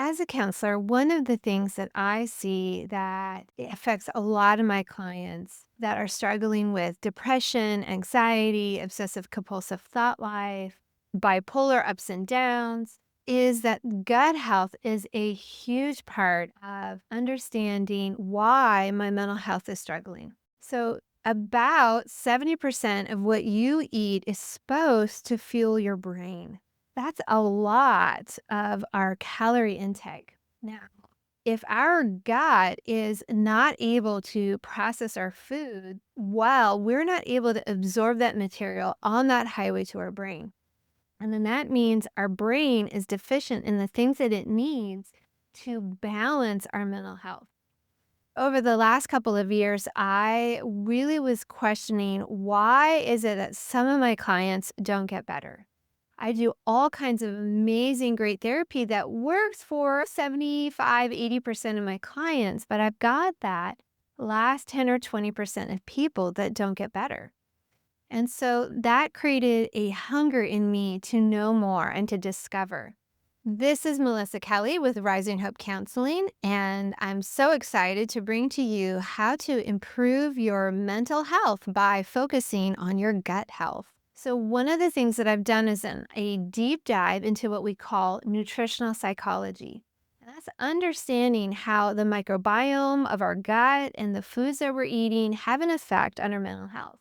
As a counselor, one of the things that I see that it affects a lot of my clients that are struggling with depression, anxiety, obsessive compulsive thought life, bipolar ups and downs is that gut health is a huge part of understanding why my mental health is struggling. So, about 70% of what you eat is supposed to fuel your brain. That's a lot of our calorie intake. Now, if our gut is not able to process our food well, we're not able to absorb that material on that highway to our brain. And then that means our brain is deficient in the things that it needs to balance our mental health. Over the last couple of years, I really was questioning why is it that some of my clients don't get better? I do all kinds of amazing, great therapy that works for 75, 80% of my clients, but I've got that last 10 or 20% of people that don't get better. And so that created a hunger in me to know more and to discover. This is Melissa Kelly with Rising Hope Counseling, and I'm so excited to bring to you how to improve your mental health by focusing on your gut health. So, one of the things that I've done is a deep dive into what we call nutritional psychology. And that's understanding how the microbiome of our gut and the foods that we're eating have an effect on our mental health.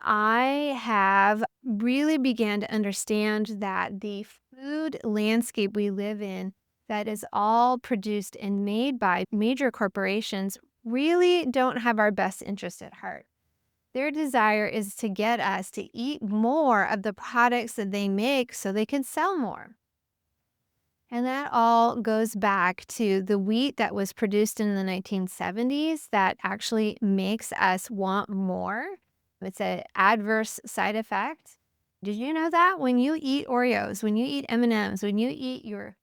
I have really began to understand that the food landscape we live in that is all produced and made by major corporations really don't have our best interest at heart. Their desire is to get us to eat more of the products that they make so they can sell more. And that all goes back to the wheat that was produced in the 1970s that actually makes us want more. It's an adverse side effect. Did you know that when you eat Oreos, when you eat M&Ms, when you eat your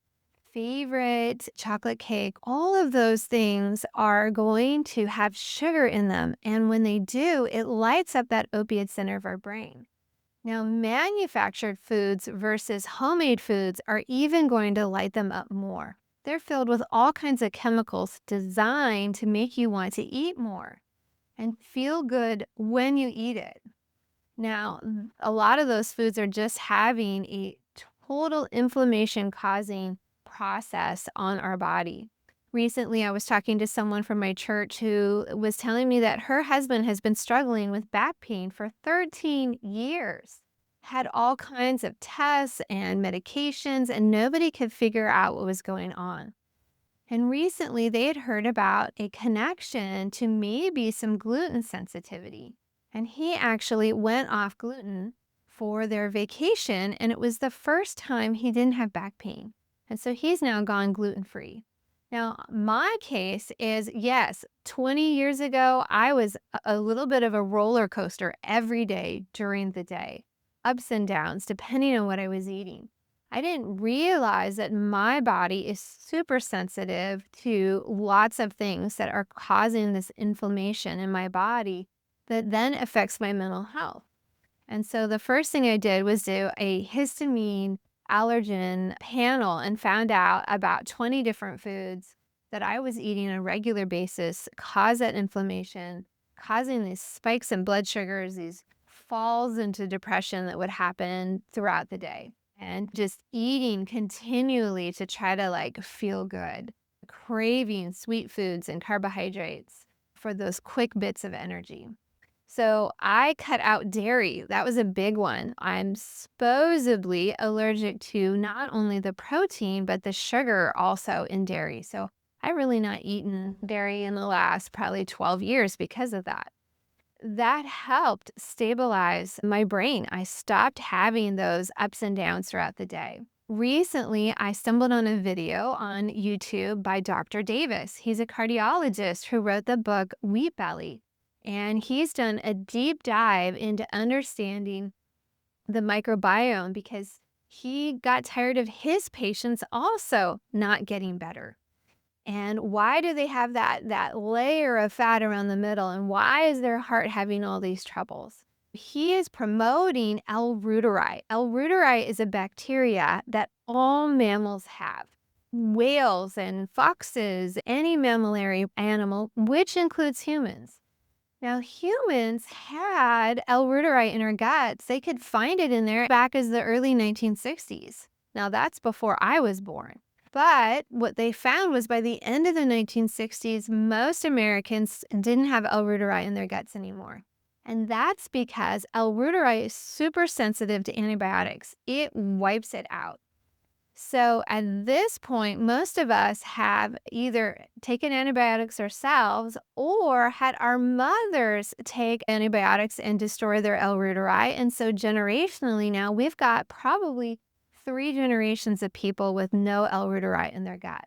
favorite chocolate cake, all of those things are going to have sugar in them. And when they do, it lights up that opiate center of our brain. Now, manufactured foods versus homemade foods are even going to light them up more. They're filled with all kinds of chemicals designed to make you want to eat more and feel good when you eat it. Now, a lot of those foods are just having a total inflammation causing process on our body. Recently, I was talking to someone from my church who was telling me that her husband has been struggling with back pain for 13 years, had all kinds of tests and medications, and nobody could figure out what was going on. And recently, they had heard about a connection to maybe some gluten sensitivity. And he actually went off gluten for their vacation, and it was the first time he didn't have back pain. And so he's now gone gluten free. Now, my case is yes, 20 years ago, I was a little bit of a roller coaster every day during the day, ups and downs, depending on what I was eating. I didn't realize that my body is super sensitive to lots of things that are causing this inflammation in my body that then affects my mental health. And so the first thing I did was do a histamine allergen panel and found out about 20 different foods that I was eating on a regular basis cause that inflammation, causing these spikes in blood sugars, these falls into depression that would happen throughout the day. And just eating continually to try to feel good, craving sweet foods and carbohydrates for those quick bits of energy. So I cut out dairy. That was a big one. I'm supposedly allergic to not only the protein, but the sugar also in dairy. So I really not eaten dairy in the last probably 12 years because of that. That helped stabilize my brain. I stopped having those ups and downs throughout the day. Recently, I stumbled on a video on YouTube by Dr. Davis. He's a cardiologist who wrote the book Wheat Belly. And he's done a deep dive into understanding the microbiome because he got tired of his patients also not getting better. And why do they have that layer of fat around the middle? And why is their heart having all these troubles? He is promoting L-Reuteri. L-Reuteri is a bacteria that all mammals have. whales and foxes, any mammalian animal, which includes humans. Now, humans had L-Reuteri in our guts. They could find it in there back as the early 1960s. Now, that's before I was born. But what they found was by the end of the 1960s, most Americans didn't have L-Reuteri in their guts anymore. And that's because L-Reuteri is super sensitive to antibiotics. It wipes it out. So at this point, most of us have either taken antibiotics ourselves or had our mothers take antibiotics and destroy their L-Reuteri. And so generationally now, we've got probably 3 generations of people with no L-Reuteri in their gut.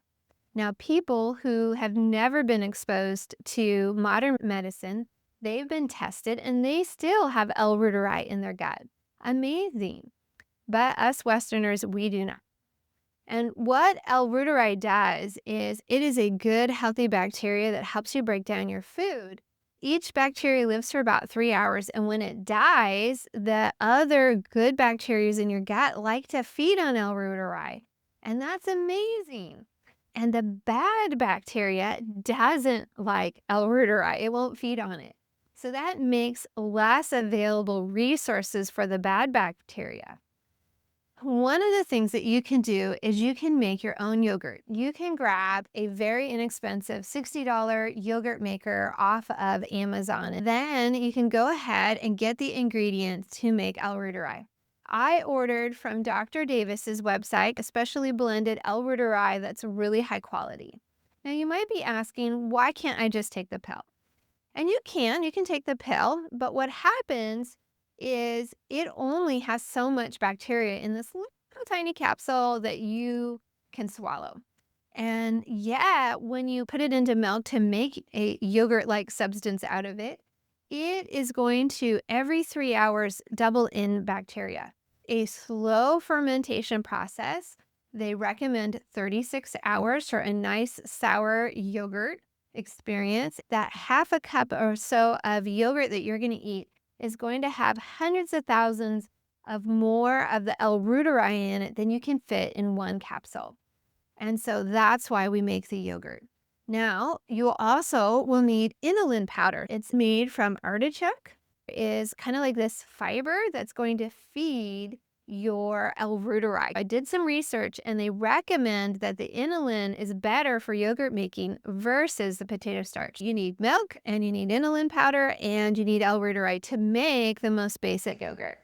Now, people who have never been exposed to modern medicine, they've been tested and they still have L-Reuteri in their gut. Amazing. But us Westerners, we do not. And what L-Reuteri does is it is a good, healthy bacteria that helps you break down your food. Each bacteria lives for about 3 hours, and when it dies, the other good bacteria in your gut like to feed on L-Reuteri, and that's amazing. And the bad bacteria doesn't like L-Reuteri. It won't feed on it. So that makes less available resources for the bad bacteria. One of the things that you can do is you can make your own yogurt. You can grab a very inexpensive $60 yogurt maker off of Amazon. And then you can go ahead and get the ingredients to make L-Reuteri. I ordered from Dr. Davis's website, especially blended L-Reuteri that's really high quality. Now you might be asking, why can't I just take the pill? And you can take the pill, but what happens is it only has so much bacteria in this little tiny capsule that you can swallow. And yeah, when you put it into milk to make a yogurt-like substance out of it, it is going to every 3 hours double in bacteria. A slow fermentation process. They recommend 36 hours for a nice sour yogurt experience. That half a cup or so of yogurt that you're going to eat is going to have hundreds of thousands of more of the L-Reuteri in it than you can fit in one capsule. And so that's why we make the yogurt. Now, you also will need inulin powder. It's made from artichoke. It is kind of like this fiber that's going to feed your L-Reuteri. I did some research and they recommend that the inulin is better for yogurt making versus the potato starch. You need milk and you need inulin powder and you need L-Reuteri to make the most basic yogurt.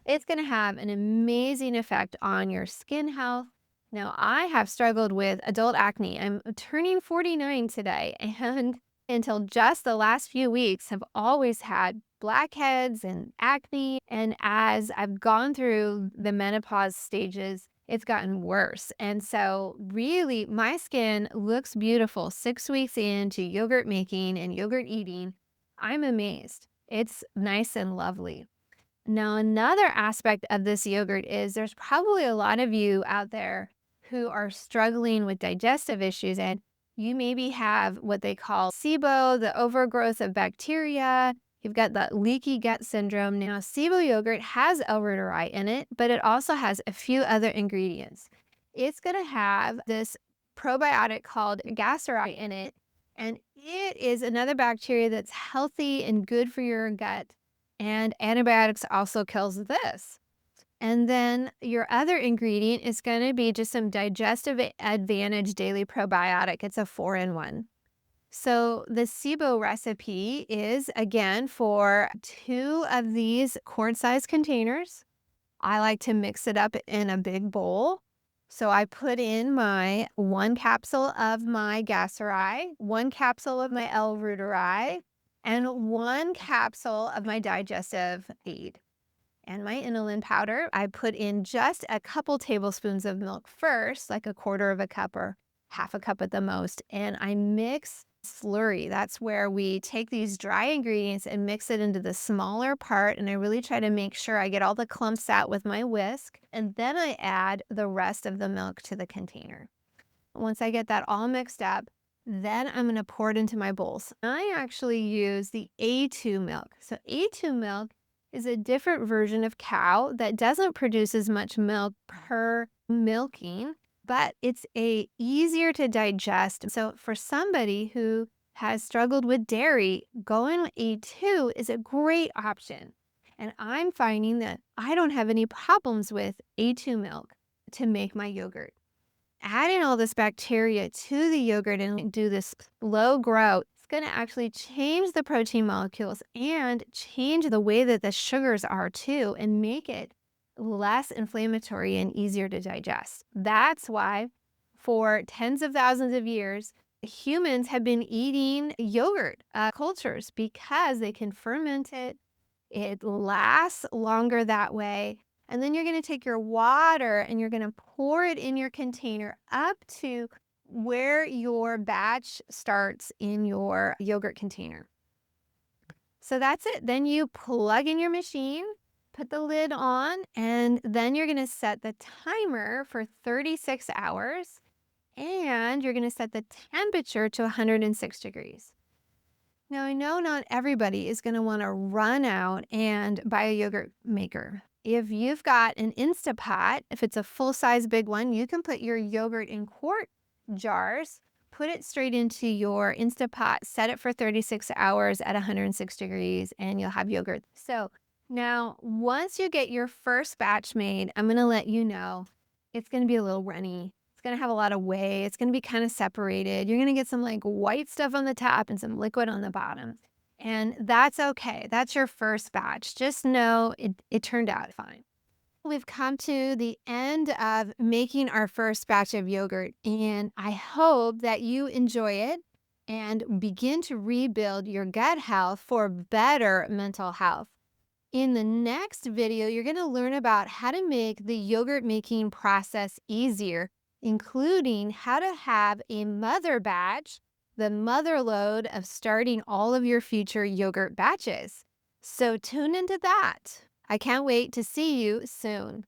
It's going to have an amazing effect on your skin health. Now, I have struggled with adult acne. I'm turning 49 today, and until just the last few weeks, have always had blackheads and acne. And as I've gone through the menopause stages, it's gotten worse. And so, really, my skin looks beautiful 6 weeks into yogurt making and yogurt eating. I'm amazed. It's nice and lovely. Now, another aspect of this yogurt is there's probably a lot of you out there who are struggling with digestive issues, and you maybe have what they call Sebo, the overgrowth of bacteria. You've got that leaky gut syndrome. Now, Sebo yogurt has L-Reuteri in it, but it also has a few other ingredients. It's going to have this probiotic called Gasteri in it, and it is another bacteria that's healthy and good for your gut. And antibiotics also kills this. And then your other ingredient is going to be just some Digestive Advantage Daily Probiotic. It's a 4-in-1. So the Sebo recipe is, again, for 2 of these quart-sized containers. I like to mix it up in a big bowl. So I put in my 1 capsule of my Gasteri, 1 capsule of my L-Reuteri, and 1 capsule of my digestive aid. And my inulin powder, I put in just a couple tablespoons of milk first, like 1/4 of a cup or half a cup at the most. And I mix slurry. That's where we take these dry ingredients and mix it into the smaller part. And I really try to make sure I get all the clumps out with my whisk. And then I add the rest of the milk to the container. Once I get that all mixed up, then I'm going to pour it into my bowls. I actually use the A2 milk. So A2 milk is a different version of cow that doesn't produce as much milk per milking, but it's a easier to digest. So for somebody who has struggled with dairy, going with A2 is a great option. And I'm finding that I don't have any problems with A2 milk to make my yogurt. Adding all this bacteria to the yogurt and do this slow growth, it's going to actually change the protein molecules and change the way that the sugars are too, and make it less inflammatory and easier to digest. That's why for tens of thousands of years, humans have been eating yogurt cultures, because they can ferment it. It lasts longer that way. And then you're going to take your water and you're going to pour it in your container up to where your batch starts in your yogurt container. So that's it. Then you plug in your machine, put the lid on, and then you're going to set the timer for 36 hours. And you're going to set the temperature to 106 degrees. Now, I know not everybody is going to want to run out and buy a yogurt maker. If you've got an Instapot, if it's a full-size big one, you can put your yogurt in quart jars, put it straight into your Instapot, set it for 36 hours at 106 degrees, and you'll have yogurt. So now, once you get your first batch made, I'm going to let you know it's going to be a little runny. It's going to have a lot of whey. It's going to be kind of separated. You're going to get some like white stuff on the top and some liquid on the bottom. And that's okay. That's your first batch. Just know it turned out fine. We've come to the end of making our first batch of yogurt, and I hope that you enjoy it and begin to rebuild your gut health for better mental health. In the next video, you're going to learn about how to make the yogurt making process easier, including how to have a mother batch, the mother load of starting all of your future yogurt batches. So tune into that. I can't wait to see you soon.